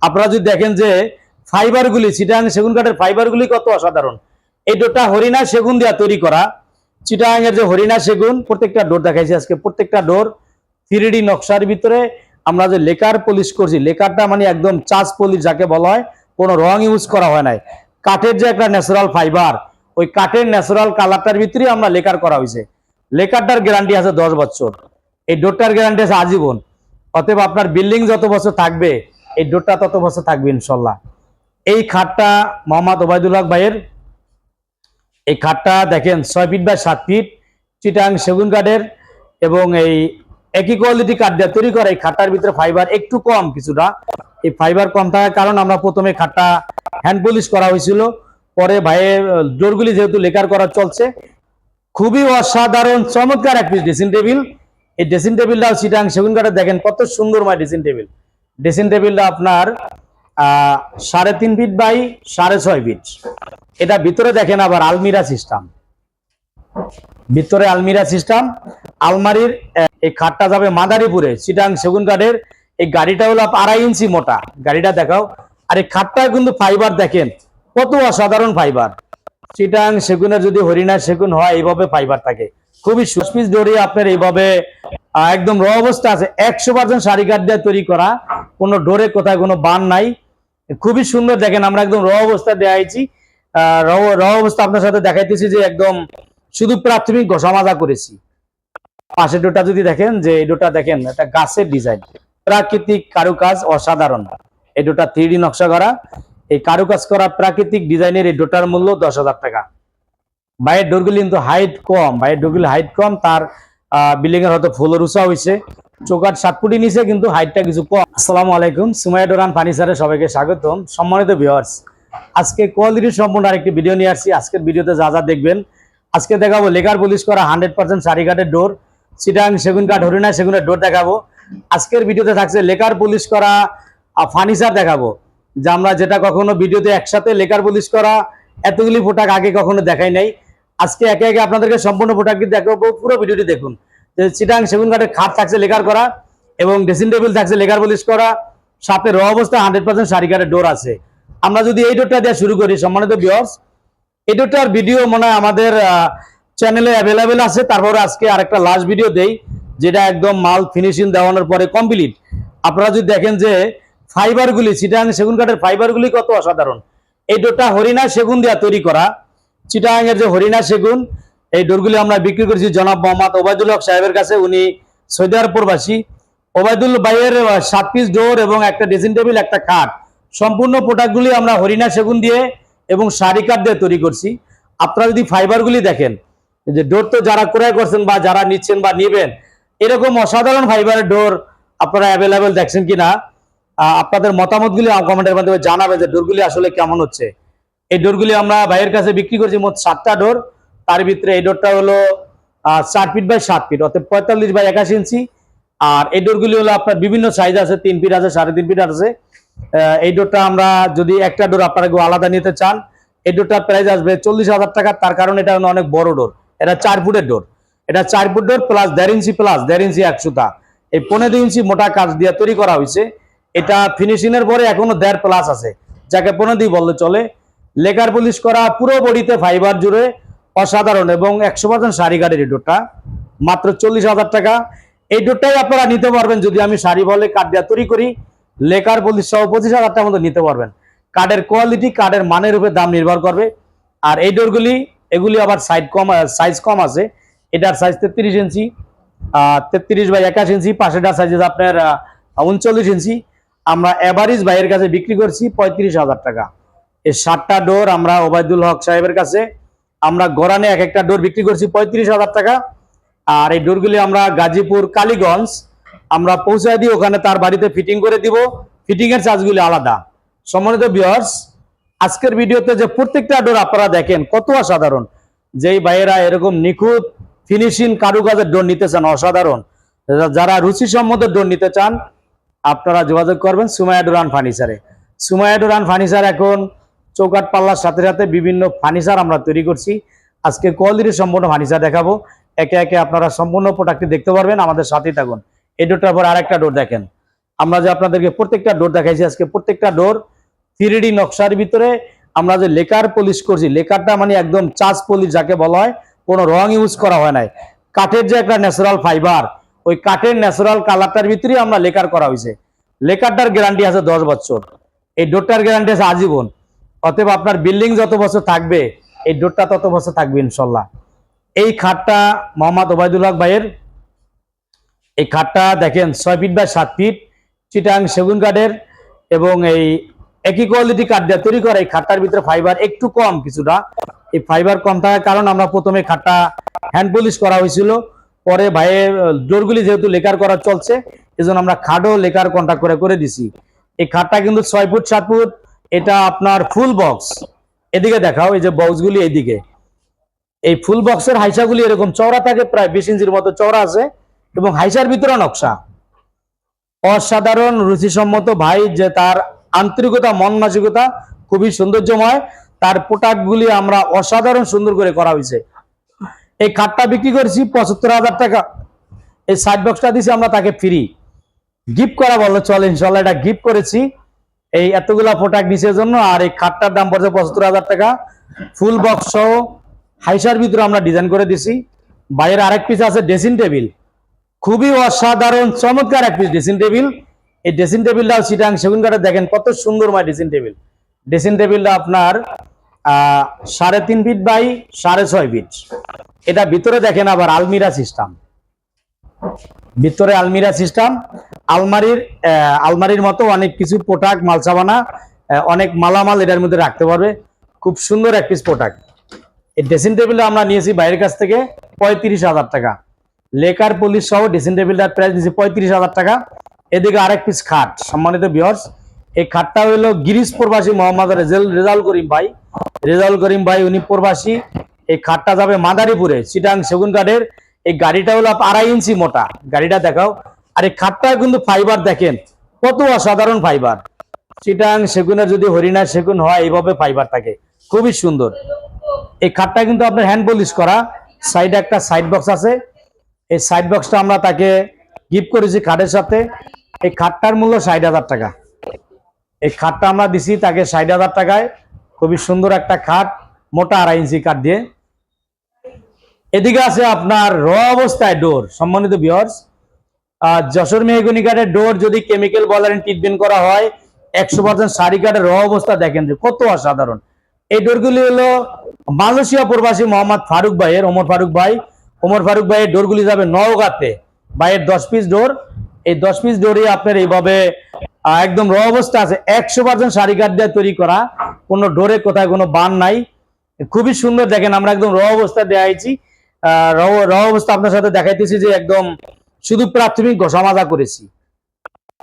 আপনারা যদি দেখেন যে ফাইবারগুলি চিটাং সেগুন কাঠের ফাইবারগুলি কত অসাধারণ। এই ডোরটা হরিণা সেগুন দিয়ে তৈরি করা। চিটাং এর যে হরিণা সেগুন, প্রত্যেকটা ডোর দেখাইছি আজকে, প্রত্যেকটা ডোর 3D নকশার ভিতরে আমরা যে লেকার পলিশ করছি, লেকারটা মানে একদম চাষ পলিশ যাকে বলা হয়, কোনো রং ইউজ করা হয় নাই। কাঠের যে একটা ন্যাচারাল ফাইবার, ওই কাঠের ন্যাচারাল কালারটার ভিতরে আমরা লেকার করা হয়েছে। লেকারটার গ্যারান্টি আছে 10 বছর, এই ডোরটার গ্যারান্টি আছে আজীবন। অতএব আপনার বিল্ডিং যত বছর থাকবে এই ডোরটা তত বছর থাকবে ইনশাল্লাহ। এই খাটটা মোহাম্মদ ওবায়দুল হক ভাইয়ের। এই খাটটা দেখেন 6 ফিট বাই 7 ফিট চিটাং সেগুন কাঠের, এবং এই একই কোয়ালিটি কাঠ দিয়ে তৈরি করা। এই খাটটার ভিতরে ফাইবার একটু কম কিছুটা, এই ফাইবার কম থাকার কারণ আমরা প্রথমে খাটটা হ্যান্ড পলিশ করা হয়েছিল, পরে ভাইয়ের ডোরগুলি যেহেতু লেকার করা চলছে। খুবই অসাধারণ চমৎকার এক পিস ড্রেসিং টেবিল। এই ড্রেসিং টেবিলটাও চিটাং সেগুন কাঠের, দেখেন কত সুন্দর ড্রেসিং টেবিল। ড্রেসিং টেবিলটা আপনার 3.5 ফিট বাই 6.5 ফিট। এটা ভিতরে দেখেন আবার আলমিরা সিস্টেম, ভিতরে আলমিরা সিস্টেম। আলমারির এই খাটটা যাবে মাদারীপুরে চিটাং সেগুন কাঠের। এই গাড়িটা হলো 2.5 ইঞ্চি মোটা, গাড়িটা দেখাও। আর এই খাটটা কিন্তু ফাইবার দেখেন কত অসাধারণ ফাইবার। চিটাং সেগুনের যদি হরিণা সেগুন হয় এইভাবে ফাইবার থাকে, খুবই সুস্পিস ডোরি আপনার এইভাবে একদম র অবস্থা আছে। 100% শাড়ি কাঠ দিয়ে তৈরি করা, কোনো ডোরে কোথায় কোনো বান নাই, খুবই সুন্দর। দেখেন আমরা একদম র অবস্থা দেখাইছি, র অবস্থা আপনার সাথে দেখাইতেছি যে একদম শুধু প্রাথমিক ঘষা মাজা করেছি। পাশের ডোটা যদি দেখেন, যে এই ডোটা দেখেন একটা গাছের ডিজাইন, প্রাকৃতিক কারুকাজ অসাধারণ। এই ডোটা 3D নকশা করা, এই কারুকাজ করা প্রাকৃতিক ডিজাইনের এই ডোটার মূল্য 10,000 টাকা। ভাইয়ের ডোরগুলি কিন্তু হাইট কম, ভাইয়ের ডোরগুলি হাইট কম, তার বিল্ডিং এর হয়তো ফ্লোর উঁচা হয়েছে, চৌকাঠ 7 ফুটি নিচে, কিন্তু হাইটটা কিছু কম। আসসালামু আলাইকুম, সুমাইয়া ডোর অ্যান্ড ফার্নিচারে সবাইকে স্বাগতম। সম্মানিত ভিউয়ার্স, আজকে কোয়ালিটি সম্পূর্ণ আরেকটি ভিডিও নিয়ে আসছি। আজকের ভিডিওতে যা যা দেখবেন, আজকে দেখাবো লেকার পলিশ করা 100% শাড়ি কাঠের ডোর, চিটাং সেগুন কাঠ হরিণা সেগুনের ডোর দেখাবো। আজকের ভিডিওতে থাকছে লেকার পলিশ করা ফার্নিচার দেখাবো, যে আমরা যেটা কখনো ভিডিওতে একসাথে লেকার পলিশ করা এতগুলি প্রোডাক্ট আগে কখনো দেখাই নাই। আজকে একে একে আপনাদেরকে সম্পূর্ণ প্রোডাক্টটি দেখাবো, পুরো ভিডিওটি দেখুন। যে চিটাং সেগুন কাঠের খাট থাকছে লেকার করা, এবং ড্রেসিং টেবিল থাকছে লেকার পলিশ করা, সাথে র অবস্থা 100% শাড়ি কাঠের ডোর আছে। আমরা যদি এই ডোরটা দিয়ে শুরু করি, সম্মানিত ভিউয়ার্স, এই ডোরটার ভিডিও মনে হয় আমাদের চ্যানেলে অ্যাভেলেবেল আছে। তারপরে আজকে আরেকটা লাস্ট ভিডিও দেই, যেটা একদম মাল ফিনিশিং দেওয়ানোর পরে কমপ্লিট। আপনারা যদি দেখেন যে ফাইবারগুলি, চিটাং সেগুন কাঠের ফাইবারগুলি কত অসাধারণ। এই ডোরটা হরিণা সেগুন দিয়ে তৈরি করা, চিটাং এর যে হরিণা সেগুন। এই ডোরগুলি আমরা বিক্রি করেছি জনাব মোহাম্মদ ওবায়দুল হক সাহেবের কাছে, উনি সৌদি আরব প্রবাসী। ওবায়দুল ভাইয়ের 7 পিস ডোর এবং একটা ড্রেসিং টেবিল, একটা খাট, সম্পূর্ণ প্রোডাক্টগুলি আমরা হরিণা সেগুন দিয়ে এবং শাড়ি কাঠ দিয়ে তৈরি করছি। আপনারা যদি ফাইবারগুলি দেখেন, যে ডোর তো যারা ক্রয় করছেন বা যারা নিচ্ছেন বা নিবেন, এরকম অসাধারণ ফাইবারের ডোর আপনারা অ্যাভেলেবেল দেখছেন কিনা, আপনাদের মতামতগুলি কমেন্টের মাধ্যমে জানাবেন যে ডোরগুলি আসলে কেমন হচ্ছে। এই ডোরগুলি আমরা ভাইয়ের কাছে বিক্রি করছি মোট 7টা ডোর। তার ভিতরে এই ডোরটা হলো 4 ফিট বাই 7 ফিট, অর্থাৎ 45 বাই 81 ইঞ্চি। আর এই ডোরগুলি হলো আপনার বিভিন্ন সাইজ আছে, 3 ফিট আছে, 3.5 ফিট আছে। এই ডোরটা আমরা যদি একটা ডোর আপনারা আলাদা নিতে চান, এই ডোরটার প্রাইস আসবে 40,000 টাকা। তার কারণ এটা অনেক বড় ডোর, এটা 4 ফুটের ডোর, এটা 4 ফুট ডোর প্লাস 1.5 ইঞ্চি প্লাস 1.5 ইঞ্চি 1 সুতা, এই 15 ইঞ্চি মোটা কাজ দিয়ে তৈরি করা হয়েছে। এটা ফিনিশিং এর পরে এখনো 1.5 প্লাস আছে, যাকে 15 বললে চলে। লেকার পলিশ করা, পুরো বডিতে ফাইবার জুড়ে অসাধারণ, এবং 100% শাড়ি কাঠের এই ডোরটা মাত্র 40,000 টাকা। এই ডোরটাই আপনারা নিতে পারবেন যদি আমি শাড়ি বলে কাঠ দিয়ে তৈরি করি, লেকার পলিশ সহ 25,000 টাকার মতো নিতে পারবেন। কাঠের কোয়ালিটি, কাঠের মানের উপরে দাম নির্ভর করবে। আর এই ডোরগুলি, এগুলি আবার সাইজ কম আছে। এটার সাইজ 33 ইঞ্চি, 33 বাই 81 ইঞ্চি, পাশেটার সাইজ আপনার 39 ইঞ্চি। আমরা এভারেজ ভাইয়ের কাছে বিক্রি করছি 35,000 টাকা। এই 7টা ডোর আমরা ওবায়দুল হক সাহেবের কাছে আমরা গড়ানে এক একটা ডোর বিক্রি করছি 35,000 টাকা। আর এই ডোরগুলি আমরা গাজীপুর কালীগঞ্জ আমরা পৌঁছায় দিই, ওখানে তার বাড়িতে ফিটিং করে দিব, ফিটিং এর চার্জগুলি আলাদা। সম্মানিত ভিউয়ার্স, আজকের ভিডিওতে যে প্রত্যেকটা ডোর আপনারা দেখেন কত অসাধারণ। যেই ভাইয়েরা এরকম নিখুঁত ফিনিশিং কারুকাজের ডোর নিতে চান, অসাধারণ, যারা রুচিসম্মত ডোর নিতে চান, আপনারা যোগাযোগ করবেন সুমাইয়া ডোর অ্যান্ড ফার্নিচারে। সুমাইয়া ডোর অ্যান্ড ফার্নিচার এখন চৌকাঠ পাল্লার সাথে সাথে বিভিন্ন ফার্নিচার আমরা তৈরি করছি। আজকে কোয়ালিটি সম্পূর্ণ ফার্নিচার দেখাবো, একে একে আপনারা সম্পূর্ণ প্রোডাক্টটি দেখতে পারবেন, আমাদের সাথেই থাকুন। এই ডোরটার পর আরেকটা ডোর দেখেন, আমরা যে আপনাদেরকে প্রত্যেকটা ডোর দেখাইছি আজকে, প্রত্যেকটা ডোর 3D নকশার ভিতরে আমরা যে লেকার পলিশ করছি, লেকারটা মানে একদম চাষ পলিশ যাকে বলা হয়, কোনো রং ইউজ করা হয় নাই। কাঠের যে একটা ন্যাচারাল ফাইবার, ওই কাঠের ন্যাচারাল কালারটার ভিতরেই আমরা লেকার করা হয়েছে। লেকারটার গ্যারান্টি আছে 10 বছর, এই ডোরটার গ্যারান্টি আছে আজীবন। অতএব আপনার বিল্ডিং যত বছর থাকবে এই ডোরটা তত বছর থাকবে ইনশাল্লাহ। এই খাটটা মোহাম্মদ ওবায়দুল হক ভাইয়ের। এই খাটটা দেখেন 6 ফিট বাই 7 ফিট চিটাং সেগুন কাঠের, এবং এই একই কোয়ালিটি কাঠ দিয়ে তৈরি করা। এই খাটটার ভিতরে ফাইবার একটু কম কিছুটা, এই ফাইবার কম থাকার কারণ আমরা প্রথমে খাটটা হ্যান্ড পলিশ করা হয়েছিল, পরে ভাইয়ের ডোরগুলি যেহেতু লেকার করা চলছে এজন্য আমরা খাটও লেকার কন্ট্যাক্ট করে দিছি। এই খাটটা কিন্তু 6 ফুট 7 ফুট, এটা আপনার ফুল বক্স। এদিকে দেখাও, এই যে বক্সগুলি এইদিকে, এই ফুল বক্সের হাইসাগুলি এরকম চওড়া থাকে, প্রায় 20 ইঞ্চির মতো চওড়া আছে, এবং হাইসার ভিতরে নকশা অসাধারণ রুচিসম্মত। ভাই যে তার আন্তরিকতা, মন মানসিকতা খুবই সৌন্দর্যময়, তার প্রোডাক্টগুলি আমরা অসাধারণ সুন্দর করে করা হয়েছে। এই খাটটা বিক্রি করেছি 75,000 টাকা। এই সাইড বক্সটা দিছি আমরা তাকে ফ্রি গিফট করা বললো চলে, ইনশাল্লাহ এটা গিফট করেছি এই এতগুলা প্রোডাক্ট নিচের জন্য। আর এই খাটটার দাম পড়ছে 75,000 টাকা, ফুল বক্স সহ হাইসার ভিতরে আমরা ডিজাইন করে দিছি। বাইরের আরেক পিস আছে ড্রেসিং টেবিল, খুবই অসাধারণ চমৎকার এক পিস ড্রেসিং টেবিল। এই ড্রেসিং টেবিলটাও চিটাং সেগুন কাঠের, দেখেন কত সুন্দরময় ড্রেসিং টেবিল। ড্রেসিং টেবিলটা আপনার 3.5 ফিট বাই 6.5 ফিট। এটা ভিতরে দেখেন আবার আলমিরা সিস্টেম, ভিতরে আলমিরা সিস্টেম, আলমারির মতো অনেক কিছু প্রোডাক্ট, মালসাবানা, অনেক মালামাল এটার মধ্যে রাখতে পারবে। খুব সুন্দর এক পিস প্রোডাক্ট। এই ড্রেসিং টেবিলটা আমরা নিয়েছি বাইরের কাছ থেকে 35,000 টাকা, লেকার পলিশ সহ ড্রেসিং টেবিলটার প্রাইস দিয়েছি 35,000 টাকা। এদিকে আরেক পিস খাট। সম্মানিত ভিউয়ার্স, এই খাটটা হলো গিরিশ প্রবাসী মোহাম্মদ রেজাউল করিম ভাই। রেজাউল করিম ভাই উনি প্রবাসী। এই খাটটা যাবে মাদারীপুরে, চিটাং সেগুন কাঠের। এই গাড়িটা হলো 2.5 ইঞ্চি মোটা, গাড়িটা দেখাও। আর এই খাটটা কিন্তু ফাইবার দেখেন কত অসাধারণ ফাইবার। চিটাং সেগুনের যদি হরিণা সেগুন হয় এইভাবে ফাইবার থাকে, খুবই সুন্দর। এই খাটটা কিন্তু আপনার হ্যান্ড পলিশ করা। সাইডে একটা সাইড বক্স আছে, এই সাইড বক্সটা আমরা তাকে গিফট করেছি খাটের সাথে। এই খাটটার মূল্য 60,000 টাকা। এই খাটটা আমরা দিছি তাকে 60,000 টাকায়, খুবই সুন্দর একটা খাট, মোটা 2.5 ইঞ্চি কাঠ দিয়ে। এদিকে আছে আপনার র অবস্থায় ডোর। সম্মানিত ভিউয়ার্স, যশোর মেহগনি কাঠের ডোর যদি কেমিক্যাল বলারেন ট্রিটমেন্ট করা হয় 100% সারি কাঠের র অবস্থা দেখেন যে কত অসাধারণ। এই ডোরগুলি হলো মালয়েশিয়া প্রবাসী মোহাম্মদ ফারুক ভাইয়ের, ওমর ফারুক ভাইয়ের ডোরগুলি যাবে নওগাঁতে। ভাইয়ের 10 পিস ডোর, এই 10 পিস ডোরই আপনার এইভাবে একদম র অবস্থা আছে, 100% সারি কাঠ দিয়ে তৈরি করা, কোনো ডোরে কোথায় কোনো বান নাই, খুবই সুন্দর। দেখেন আমরা একদম র অবস্থা দেখাইছি, র অবস্থা আপনার সাথে দেখাইতেছি যে একদম শুধু প্রাথমিক ঘষা মাজা করেছি।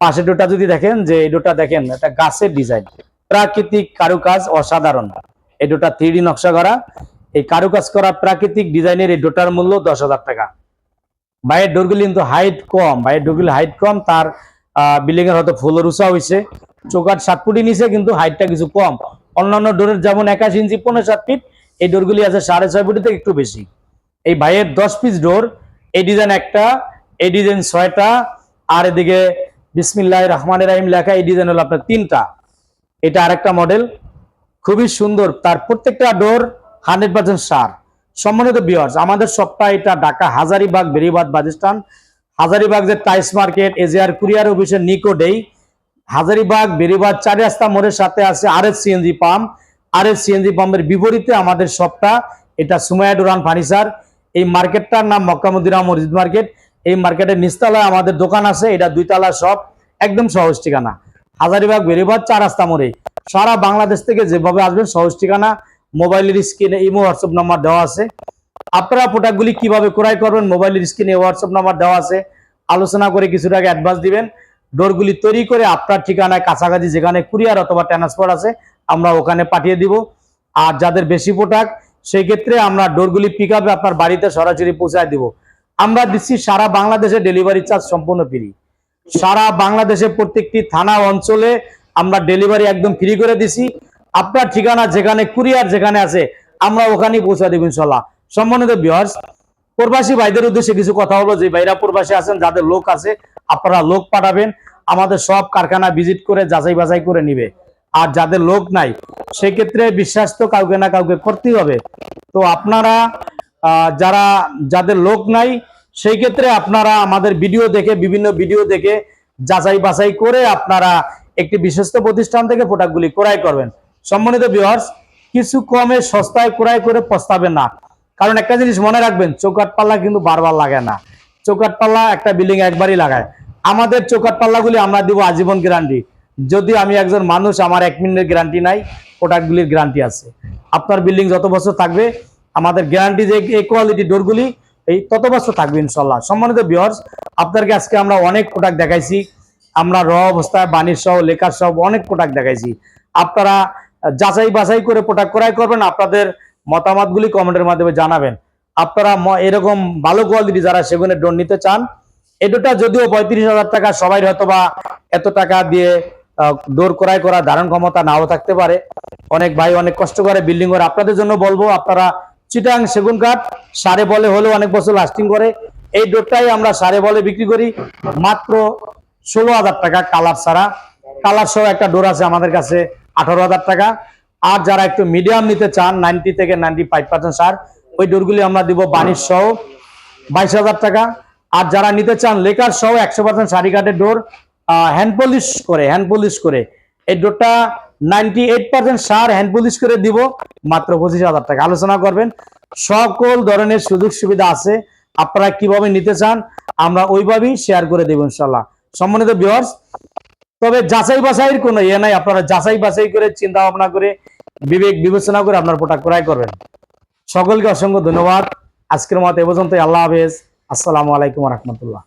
পাশের ডোরটা যদি দেখেন, যে এই ডোরটা দেখেন একটা গাছের ডিজাইন, প্রাকৃতিক কারুকাজ অসাধারণ। এই ডোরটা 3D নকশা করা, এই কারুকাজ করা প্রাকৃতিক ডিজাইনের এই ডোরটার মূল্য 10,000 টাকা। ভাইয়ের ডোরগুলি কিন্তু হাইট কম, তার বিল্ডিং এর হয়তো ফ্লোর উঁচা হয়েছে, চৌকাঠ 7 ফুটই নিচে, কিন্তু হাইটটা কিছু কম। অন্যান্য ডোরের যেমন 81 ইঞ্চি 15.7 ফিট, এই ডোরগুলি আছে 6.5 ফুটের থেকে একটু বেশি। এই ভাইয়ের 10 পিস ডোর, এই ডিজাইন একটা, এই ডিজাইন 6টা, আর এদিকে বিসমিল্লাহির রহমানির রহিম লেখা, এই ডিজাইন হলো আপনার 3টা। এটা আরেকটা মডেল, খুবই সুন্দর। তার প্রত্যেকটা ডোর 100% সার। সম্মানিত ভিউয়ার্স, আমাদের সবটা এটা ঢাকা হাজারীবাগ বেরিবাদ বাসস্ট্যান্ড, হাজারীবাগ যে টাইস মার্কেট এজিআর কুরিয়ার অফিসের নিকটেই, হাজারীবাগ বেরিবাদ 4 রাস্তা মোড়ের সাথে আছে RS CNG pump. RS CNG পাম্পের বিপরীতে আমাদের সবটা, এটা সুমাইয়া ডুরান ফার্নিচার। এই মার্কেটটার নাম মক্কা মদিনা মসজিদ মার্কেট। এই মার্কেটের নিচতলায় আমাদের দোকান আছে, এটা 2 তলা শপ, একদম সহজ ঠিকানা হাজারীবাগ বেরিবাদ 4 রাস্তা মোড়ে। সারা বাংলাদেশ থেকে যেভাবে আসবেন সহজ ঠিকানা, মোবাইলের স্ক্রিনে ইমো হোয়াটসঅ্যাপ নাম্বার দেওয়া আছে। আপনারা প্রোডাক্টগুলি কিভাবে ক্রয় করবেন মোবাইলের স্ক্রিনে হোয়াটসঅ্যাপ নাম্বার দেওয়া আছে, আলোচনা করে কিছু টাকা অ্যাডভান্স দিবেন। ডোরগুলি তৈরি করে আপনার ঠিকানায় কাছাকাছি যেখানে কুরিয়ার অথবা ট্রান্সপোর্ট আছে আমরা ওখানে পাঠিয়ে দিব। আর যাদের বেশি প্রোডাক্ট সেই ক্ষেত্রে আমরা ডোরগুলি পিক আপে আপনার বাড়িতে সরাসরি পৌঁছায় দিব। আমরা দিচ্ছি সারা বাংলাদেশে ডেলিভারি চার্জ সম্পূর্ণ ফ্রি। সারা বাংলাদেশে প্রত্যেকটি থানা অঞ্চলে আমরা ডেলিভারি একদম ফ্রি করে দিছি। আপনার ঠিকানা যেখানে কুরিয়ার যেখানে আছে আমরা ওখানেই পৌঁছা দেব ইনশাল্লাহ। সম্মানিত ভিউয়ার্স, প্রবাসী ভাইদের উদ্দেশ্যে কিছু কথা হলো, যে ভাইরা প্রবাসী আছেন, যাদের লোক আছে আপনারা লোক পাঠাবেন। আমাদের সব কারখানা ভিজিট করে যাচাই বাছাই করে নিবে। আর যাদের লোক নাই সেক্ষেত্রে বিশ্বাস তো কাউকে না কাউকে করতেই হবে। তো আপনারা যাদের লোক নাই সেই ক্ষেত্রে আপনারা আমাদের ভিডিও দেখে, বিভিন্ন ভিডিও দেখে যাচাই বাছাই করে আপনারা একটি বিশ্বস্ত প্রতিষ্ঠান থেকে প্রোডাক্টগুলি ক্রয় করবেন। সম্মানিত ভিউয়ার্স, কিছু কমে সস্তায় ক্রয় করে পস্তাবেন না। কারণ একটা জিনিস মনে রাখবেন, চৌকাঠ পাল্লা কিন্তু বারবার লাগে না। চৌকাঠ পাল্লা একটা বিল্ডিং একবারই লাগায়। আমাদের চৌকাঠ পাল্লাগুলি আমরা দিব আজীবন গ্যারান্টি। যদি আমি একজন মানুষ, আমার 1 মিনিটের গ্যারান্টি নাই, প্রোডাক্টগুলির গ্যারান্টি আছে। আপনার বিল্ডিং যত বছর থাকবে আমাদের গ্যারান্টি যে এই কোয়ালিটি ডোরগুলি এই তত বছর থাকবে ইনশাল্লাহ। সম্মানিত ভিউয়ার্স, আপনাদেরকে আজকে আমরা অনেক প্রোডাক্ট দেখাইছি। আমরা র অবস্থায় বাণিজ্য সহ, লেখার সহ অনেক প্রোডাক্ট দেখাইছি। আপনারা যাচাই বাছাই করে প্রোডাক্ট ক্রয় করবেন। আপনাদের মতামতগুলি কমেন্টের মাধ্যমে জানাবেন। আপনারা এরকম ভালো কোয়ালিটি যারা সেগুনের ডোর নিতে চান, এই ডোরটা যদিও 35,000 টাকা, সবাই হয়তো বা এত টাকা দিয়ে ডোর ক্রয় করা ধারণ ক্ষমতা নাও থাকতে পারে। অনেক ভাই অনেক কষ্ট করে বিল্ডিং করে। আপনাদের জন্য বলবো, আপনারা চিটাং সেগুন কাঠ সারে বলে হলেও অনেক বছর লাস্টিং করে। এই ডোরটাই আমরা সারে বলে বিক্রি করি মাত্র 16,000 টাকা কালার ছাড়া। কালার সহ একটা ডোর আছে আমাদের কাছে 18,000 টাকা। আর যারা একটু মিডিয়াম নিতে চান, 90 থেকে 95% সার, ওই ডোরগুলি আমরা দিব বানিশ সহ 22,000 টাকা। আর যারা নিতে চান লেকার সহ 100% সারি কাঠের ডোর, হ্যান্ড পলিশ করে এই ডোরটা 98% সার হ্যান্ড পলিশ করে দিব মাত্র 25,000 টাকা। আলোচনা করবেন, সকল ধরনের সুযোগ সুবিধা আছে। আপনারা কিভাবে নিতে চান আমরা ওইভাবেই শেয়ার করে দেব ইনশাল্লাহ। সম্মানিত ভিউয়ার্স, তবে যাচাই বাছাইয়ের কোনো ইয়ে নাই। আপনারা যাচাই বাছাই করে, চিন্তা ভাবনা করে, বিবেক বিবেচনা করে আপনার প্রোডাক্ট ক্রয় করবেন। সকলকে অসংখ্য ধন্যবাদ। আজকের মতো এ পর্যন্তই। আল্লাহ হাফেজ। আসসালামু আলাইকুম ওয়া রাহমাতুল্লাহ।